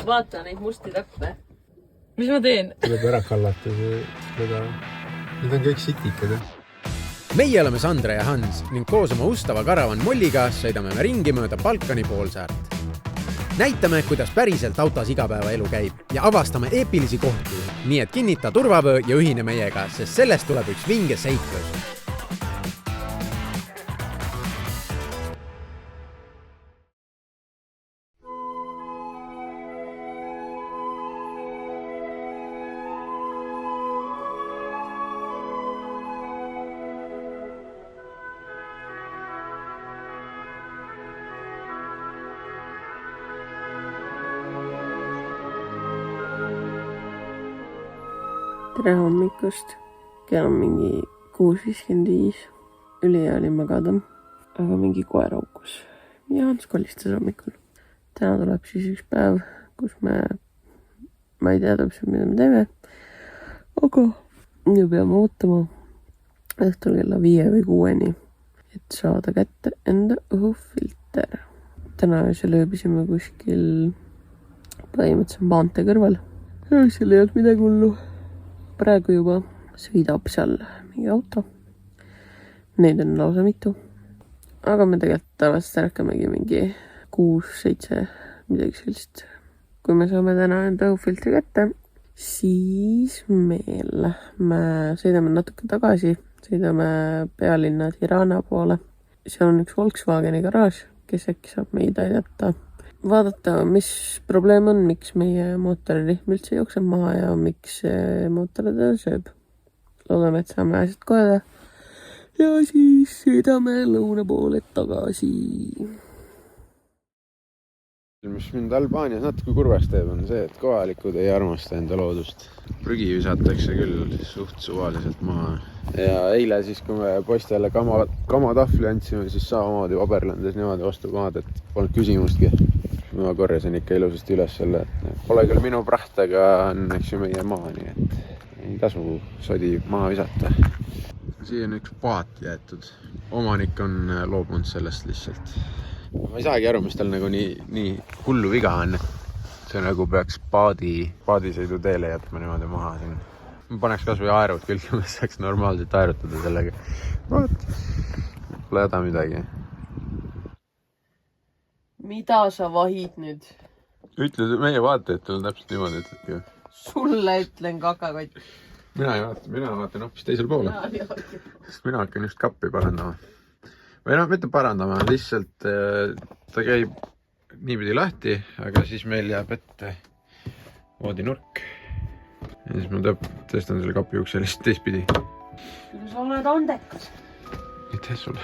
Vaata neid musti täppe. Mis ma teen? Tuleb ära kallata seda. Need on kõik sitikad. Meie oleme Sandra ja Hans ning koos oma ustava karavan Molliga sõidame me ringi mööda Balkani poolsaart. Näitame, kuidas päriselt autos igapäevaelu käib ja avastame eepilisi kohti, nii et kinnita turvavöö ja ühine meiega, sest sellest tuleb üks vinge seiklus. Tere hommikust. Kell on mingi 6.55. Ülihea oli magada, aga mingi koer haukus. Ja Hans kolistas hommikul. Täna tuleb siis üks päev, kus ma ei tea täpselt, mida me teeme. Aga nüüd peame ootama õhtul kella 5 või 6-ni, et saada kätte enda õhufilter. Täna öösel ööbisime kuskil põhimõtteliselt maantee kõrval. Öösel ei olnud midagi hullu. Praegu juba sõidab seal mingi auto. Neid on lausa mitu. Aga me tegelikult tavaliselt ärkamegi mingi 6-7 midagi sellist. Kui me saame täna enda õhufiltri kätte, siis me sõidame natuke tagasi. Sõidame pealinna Tirana poole. Seal on üks Volkswageni garaaž, kes äkki saab meid aidata. Vaadata, mis probleem on, miks meie mootoririhm üldse jookseb maha ja miks mootor teda sööb. Loodame, et saame asjad koeda ja siis sõidame lõuna poole tagasi. Mis mind Albaanias natuke kurvaks teeb, on see, et kohalikud ei armasta enda loodust. Prügi visatakse küll suht suvaliselt maha. Ja eile siis, kui me poistele kamatahvli andsime, siis samamoodi paberlandes niimoodi vastu maad, et polnud küsimustki. Ma korjasin ikka ilusasti üles selle, et pole küll minu praht, aga on eks ju meie maa, nii et ei tasu sodi maha visata. Siia on üks paat jäetud. Omanik on loobunud sellest lihtsalt. Ma ei saagi aru, mis tal nagu nii hullu viga on. See nagu peaks paadisõidu teele jätma niimoodi maha siin. Ma paneks kas või aerud külge, ma saaks normaalselt aerutada sellega. Pole häda midagi. Mida sa vahid nüüd? Ütle meie vaatajatele täpselt niimoodi ütledki. Sulle ütlen kakakott. Mina vaatan hoopis teisel poole. Sest mina hakkan just kappi parandama. Või mitte parandama, lihtsalt ta käib niipidi lahti, aga siis meil jääb ette voodinurk. Ja siis ma tõstan selle kapi ukse lihtsalt teistpidi. Sa oled andekas. Aitäh sulle.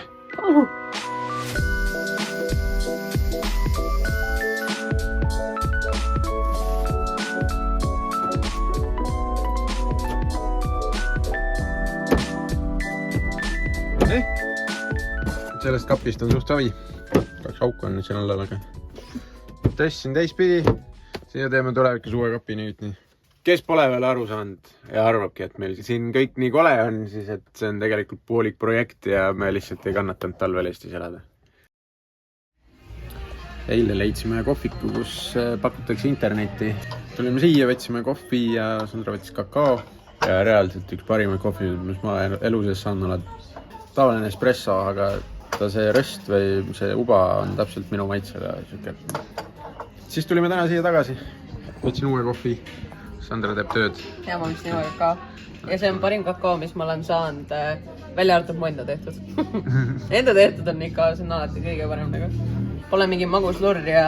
Sellest kapist on suht savi. 2 auku on nüüd siin alla, aga tõstsin teistpidi. Siia teeme tulevikus uue kapi nüüd nii. Kes pole veel aru saanud ja arvabki, et meil siin kõik nii kole on, siis et see on tegelikult poolik projekt ja me lihtsalt ei kannatanud talvel Eestis elada. Eile leidsime kohviku, kus pakutakse internetti. Tulime siia, võtsime kohvi ja Sandra võttis kakao. Ja reaalselt üks parimaid kohvi, mis ma elu sees saan olla. Tavaline espresso, aga see röst või see uba on täpselt minu maitsega. Siis tulime täna siia tagasi. Võtsin uue kohvi. Sandra teeb tööd. Ja ma võtsin uue kakao. Ja see on parim kakao, mis ma olen saanud välja arvatud mu enda tehtud. Enda tehtud on ikka, see on alati kõige parem nagu. Pole mingi magus lurr ja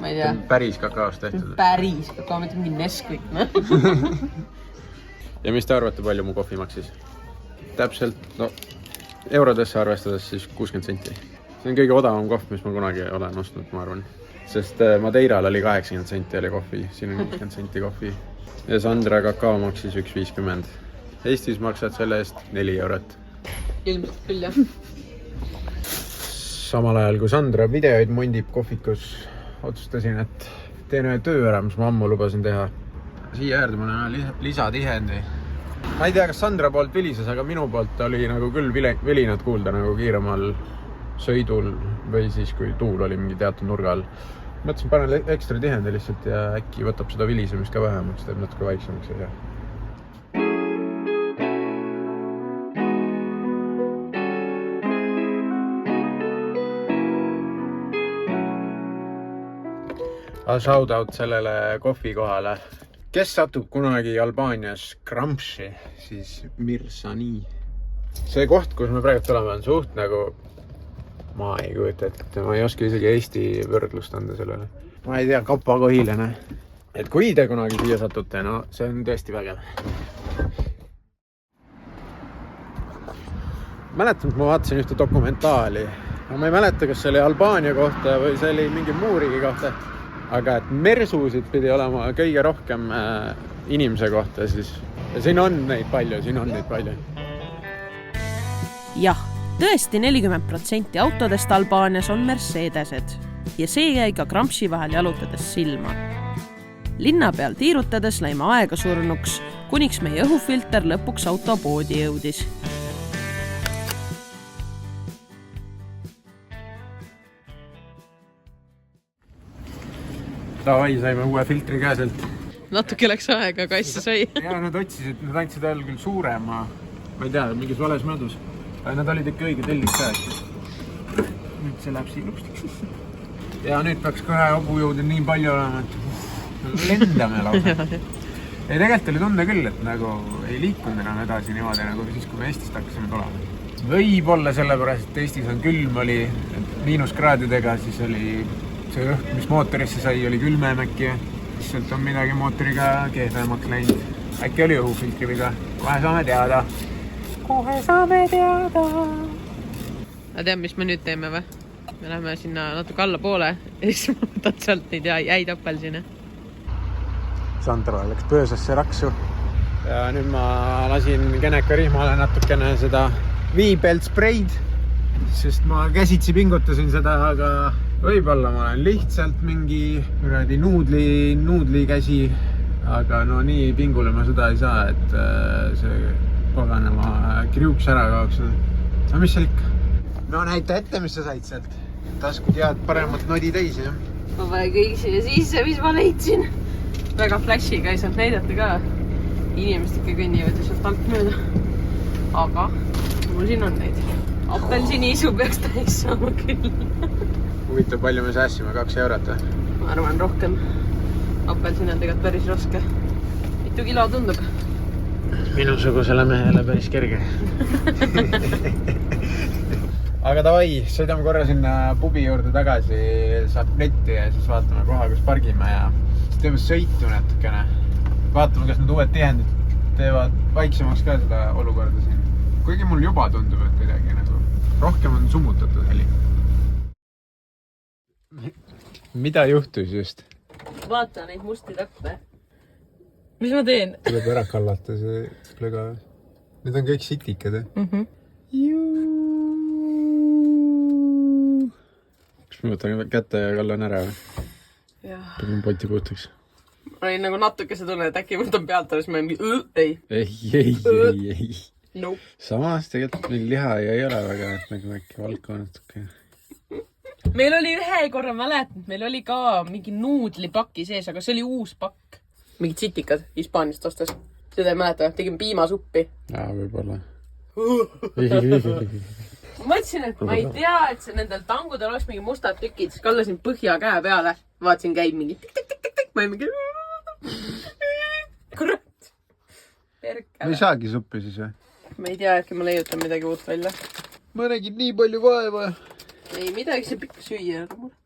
ma ei tea. Päris kakaost tehtud. Päris kakao, mitte mingi Nesquik. Ja mis te arvate, palju mu kohvi maksis? Täpselt, eurodesse arvestades siis 60 senti. See on kõige odavam kohv, mis ma kunagi olen ostnud, ma arvan. Sest Madeiral oli 80 senti oli kohvi, siin on 60 senti kohvi. Ja Sandra kakao maksis 1,50. Eestis maksad selle eest 4 eurot. Ilmselt küll, jah. Samal ajal, kui Sandra videoid mondib kohvikus, otsustasin, et teen ühe töö ära, mis ma ammu lubasin teha. Siia äärde ma olen lisatihendi. Ma ei tea, kas Sandra poolt vilises, aga minu poolt oli nagu küll vilinad kuulda nagu kiiremal sõidul või siis, kui tuul oli mingi teatud nurga all. Mõtlesin, panen ekstra tihenda lihtsalt ja äkki võtab seda vilisemist ka vähemaks, teeb natuke vaiksemaks ja shoutout sellele kohvikohale. Kes satub kunagi Albaanias Gramsci, siis Mirsani. See koht, kus me praegu oleme, on suht nagu... Ma ei kujuta, et ma ei oska isegi Eesti võrdlust anda sellele. Ma ei tea, kapakohilane. Et kui te kunagi siia satute, no see on tõesti vägev. Mäletan, et ma vaatasin ühte dokumentaali. Ma ei mäleta, kas see oli Albaania kohta või see oli mingi muu riigi kohta. Aga et mersusid pidi olema kõige rohkem inimese kohta, siis ja siin on neid palju. Jah, tõesti 40% autodest Albaanias on Mercedesed ja see jäi ka Gramsci vahel jalutades silma. Linna peal tiirutades läime aega surnuks, kuniks meie õhufilter lõpuks autopoodi jõudis. Davai, saime uue filtri käeselt. Natuke läks aega, aga asja sai. Ja nad otsisid, nad andsid veel küll suurema, ma ei tea, mingis vales mõõdus. Aga nad olid ikka õige tellis käes. Nüüd see läheb siin lustiks. Ja nüüd peaks kohe hobujõude nii palju olema, et lendame lausa. Ja tegelikult oli tunne küll, et nagu ei liikunud enam edasi niimoodi, nagu siis, kui me Eestist hakkasime tulema. Võib-olla sellepärast, et Eestis on külm oli miinuskraadidega, siis oli see õhk, mis mootorisse sai, oli külmem äkki. Lihtsalt on midagi mootoriga keefemaks läinud. Äkki oli õhufiltri viga. Kohe saame teada. Ma tean, mis me nüüd teeme või? Me läheme sinna natuke alla poole ja siis ma võtan sealt neid jäid apelsine. Sandra läks pöösasse raksu. Ja nüüd ma lasin Geneka rihmale natukene seda viipelt spreid, sest ma käsitsi pingutasin seda, aga võib-olla ma olen lihtsalt mingi nuudli käsi, aga no nii pingule ma seda ei saa, et see paganama kriuks ära kaoks. No mis seal ikka? No näita ette, mis sa said sealt. Taskud jääd paremat nodi täis, jah? Ma panen kõik siia sisse, mis ma leidsin. Väga flashiga ei saanud näidata ka. Inimesed ikka kõnnivad ja sealt alt mööda. Aga mul siin on neid. Apelsiniisu peaks täis saama küll. Huvitav, palju me säässime? 2 eurot või? Ma arvan rohkem. Apelsin on tegelikult päris raske. Mitu kilo tundub? Minusugusele mehele päris kerge. Aga davai, sõidame korra sinna pubi juurde tagasi, saab netti ja siis vaatame koha, kus pargime ja siis teeme sõitu natukene. Vaatame, kas need uued tihendid teevad vaiksemaks ka seda olukorda siin. Kuigi mul juba tundub, et kuidagi nagu rohkem on summutatud heli. Mida juhtus just? Vaata neid musti täppe. Mis ma teen? Tuleb ära kallata see plöga. Need on kõik sitikad, Kas ma võtan kätte ja kallan ära? Jah. Pagin poti puutuks. Ma olin nagu natuke see tunne, et äkki võtan pealt alles, ma ei. Ei. Nope. Samas tegelikult meil liha ei ole väga, et nagu äkki valku natuke. Meil oli ühe korra mäletanud, meil oli ka mingi nuudlipakki sees, aga see oli uus pakk. Mingid sitikad Hispaaniast ostas. Seda ei mäleta, tegime piimasuppi. Jaa, võib-olla. Ma mõtlesin, et ma ei tea, et see nendel tangudel oleks mingi mustad tükid, siis kallasin põhja käe peale. Vaatasin, käib mingi tik-tik-tik-tik, ma ei mingi... Kurat. Me ei saagi suppi siis või? Ma ei tea, äkki ma leiutan midagi uut välja. Ma nägin nii palju vaeva. Ei, midagi see pikk süüa, aga muret.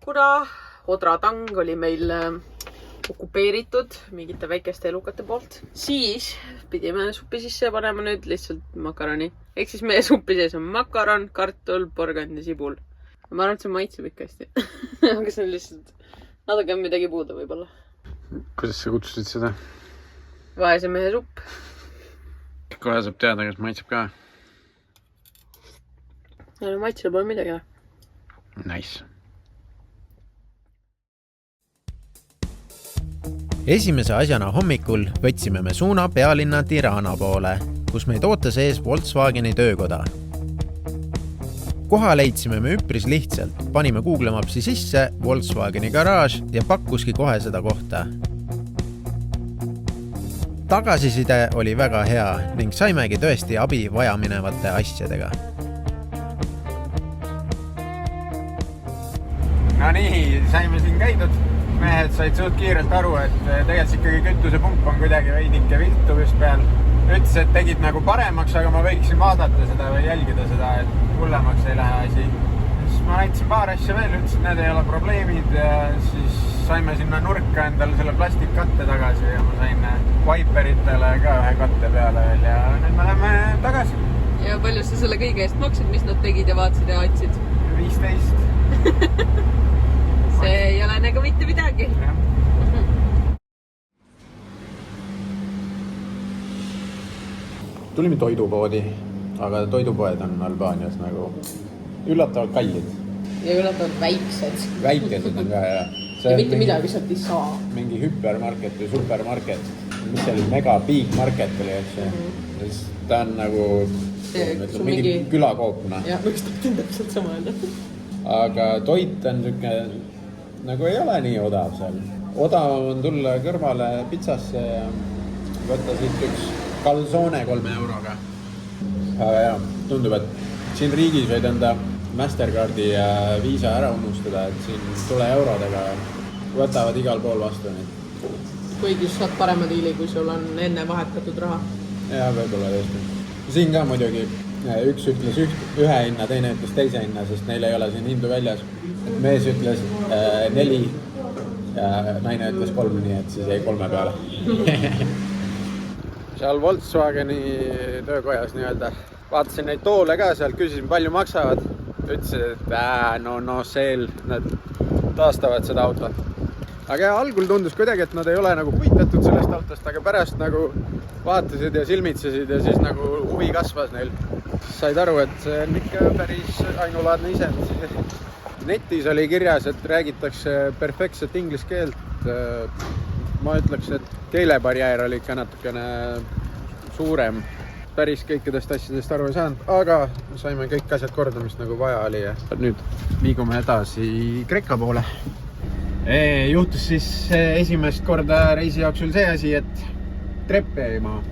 Kuna Odratang oli meil okupeeritud mingite väikeste elukate poolt, siis pidime suppi sisse panema nüüd lihtsalt makaroni. Ehk siis meie suppi sees on makaron, kartul, porgand ja sibul. Ma arvan, et see maitseb ikka hästi. Aga see on lihtsalt natuke midagi puudu võib-olla. Kuidas sa kutsusid seda? Vaese mehe supp. Kohe saab teada, kas maitseb ka. Ja maitsele pole midagi. Nice. Esimese asjana hommikul võtsime me suuna pealinna Tirana poole, kus meid ootas ees Volkswageni töökoda. Koha leidsime me üpris lihtsalt, panime Google Mapsi sisse Volkswageni garaaž ja pakkuski kohe seda kohta. Tagasiside oli väga hea ning saimegi tõesti abi vajaminevate asjadega. No nii, saime siin käidud. Mehed said suht kiirelt aru, et tegelikult ikkagi kütusepump on kuidagi veidike viltu vist peal. Ütles, et tegid nagu paremaks, aga ma võiksin vaadata seda või jälgida seda, et hullemaks ei lähe asi. Siis ma näitasin paar asja veel, ütles, et need ei ole probleemid ja siis saime sinna nurka endale selle plastikkatte tagasi ja ma sain wiperitele ka ühe katte peale veel ja nüüd me läheme tagasi. Ja palju sa selle kõige eest maksid, mis nad tegid ja vaatasid ja atsid? 15. See ei ole nagu mitte midagi. Tulime toidupoodi, aga toidupoed on Albaanias nagu üllatavalt kallid. Ja üllatavalt väiksed. Väikesed on ka ja. Ja mitte midagi sealt ei saa. Mingi hypermarket või supermarket. Mis see oli? Mega big market oli, eks. Ta on nagu mingi külakoopna. Ja, võiks tahtin täpselt sama öelda. Aga toit on niisugune, nagu ei ole nii odav seal. Odavam on tulla kõrvale pitsasse ja võtta siit üks kalsoone 3 euroga. Aga jah, tundub, et siin riigis võid enda Mastercardi ja Visa ära unustada, et siin tule eurodega võtavad igal pool vastu neid. Kuigi saad parema diili, kui sul on enne vahetatud raha. Ja võib-olla tõesti. Siin ka muidugi üks ütles ühe hinna, teine ütles teise hinna, sest neil ei ole siin hindu väljas. Mees ütles 4 ja naine ütles 3, nii et siis jäi 3 peale. Seal Volkswageni töökojas nii-öelda. Vaatasin neid toole ka seal, küsisin palju maksavad. Ütlesid, et no seel, nad taastavad seda autot. Aga algul tundus kuidagi, et nad ei ole nagu huvitatud sellest autost, aga pärast nagu vaatasid ja silmitsesid ja siis nagu huvi kasvas neil. Said aru, et see on ikka päris ainulaadne isend. Netis oli kirjas, et räägitakse perfektset inglise keelt. Ma ütleks, et keelebarjäär oli ikka natukene suurem. Päris kõikidest asjadest aru ei saanud, aga saime kõik asjad kordamist nagu vaja oli ja nüüd liigume edasi Kreeka poole. Juhtus siis esimest korda reisi jooksul see asi, et trepp jäi maha.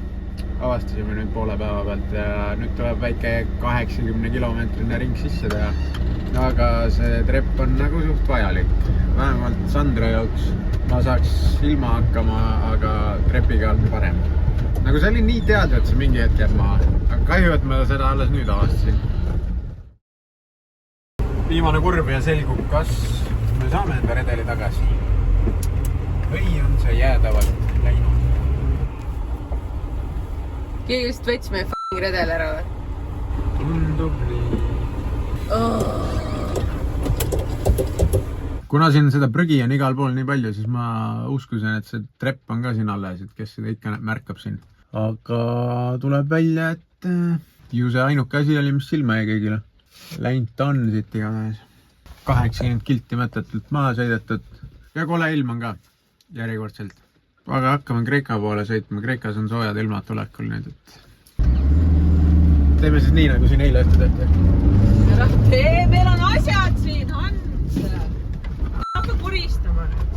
Avastasime nüüd poole päeva pealt ja nüüd tuleb väike 80-kilomeetrine ring sisse teha. Aga see trepp on nagu suht vajalik. Vähemalt Sandra jaoks ma saaks ilma hakkama, aga trepiga on parem. Nagu see oli nii teada, et see mingi hetk jääb maha. Aga kahju, et ma seda alles nüüd avastasin. Viimane kurv ja selgub, kas me saame enda redeli tagasi. Või on see jäädavalt läinud? Keegi just võtsi meie f***ing redel ära või? Tundub nii. Kuna siin seda prügi on igal pool nii palju, siis ma uskusin, et see trepp on ka siin alles, et kes seda ikka märkab siin. Aga tuleb välja, et ju see ainuke asi oli, mis silma jäi kõigile. Läinud on siit iganes. 80 kilti mõtetult maha sõidetud ja kole ilm on ka järjekordselt. Aga hakkame Kreeka poole sõitma. Kreekas on soojad ilmad tulekul nüüd, et teeme siis nii, nagu siin eile õhtu tehti. Meil on asjad siin, Hans! Hakka koristama nüüd.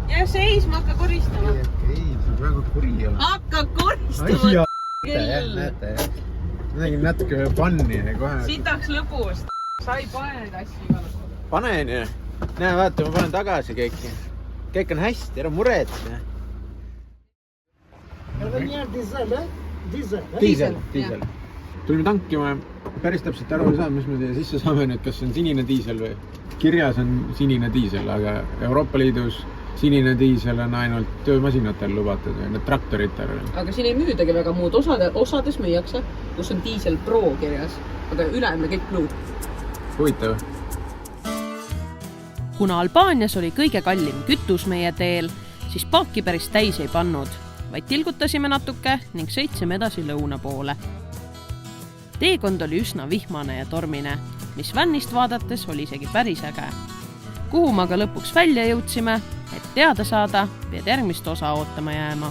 Jää seisma, hakka koristama. Ei, see on väga kuri ole. Hakka koristama! Näete. Nägin natuke panni kohe. Sitaks lõbust. Sa ei pane neid asju igal pool. Panen ju. Näe, vaata, ma panen tagasi kõiki. Kõik on hästi, ära mured. Diisel. Tulime tankima. Päris täpselt aru ei saa, mis me siia sisse saame nüüd, kas on sinine diisel või. Kirjas on sinine diisel, aga Euroopa Liidus sinine diisel on ainult töömasinatel lubatud või need traktoritel. Aga siin ei müüdagi väga muud. Osades müüakse, kus on diisel Pro kirjas, aga ülejäänud kõik bluud. Huvitav. Kuna Albaanias oli kõige kallim kütus meie teel, siis paaki päris täis ei pannud, vaid tilgutasime natuke ning sõitsime edasi lõuna poole. Teekond oli üsna vihmane ja tormine, mis vännist vaadates oli isegi päris äge. Kuhu ma ka lõpuks välja jõudsime, et teada saada, pead järgmist osa ootama jääma.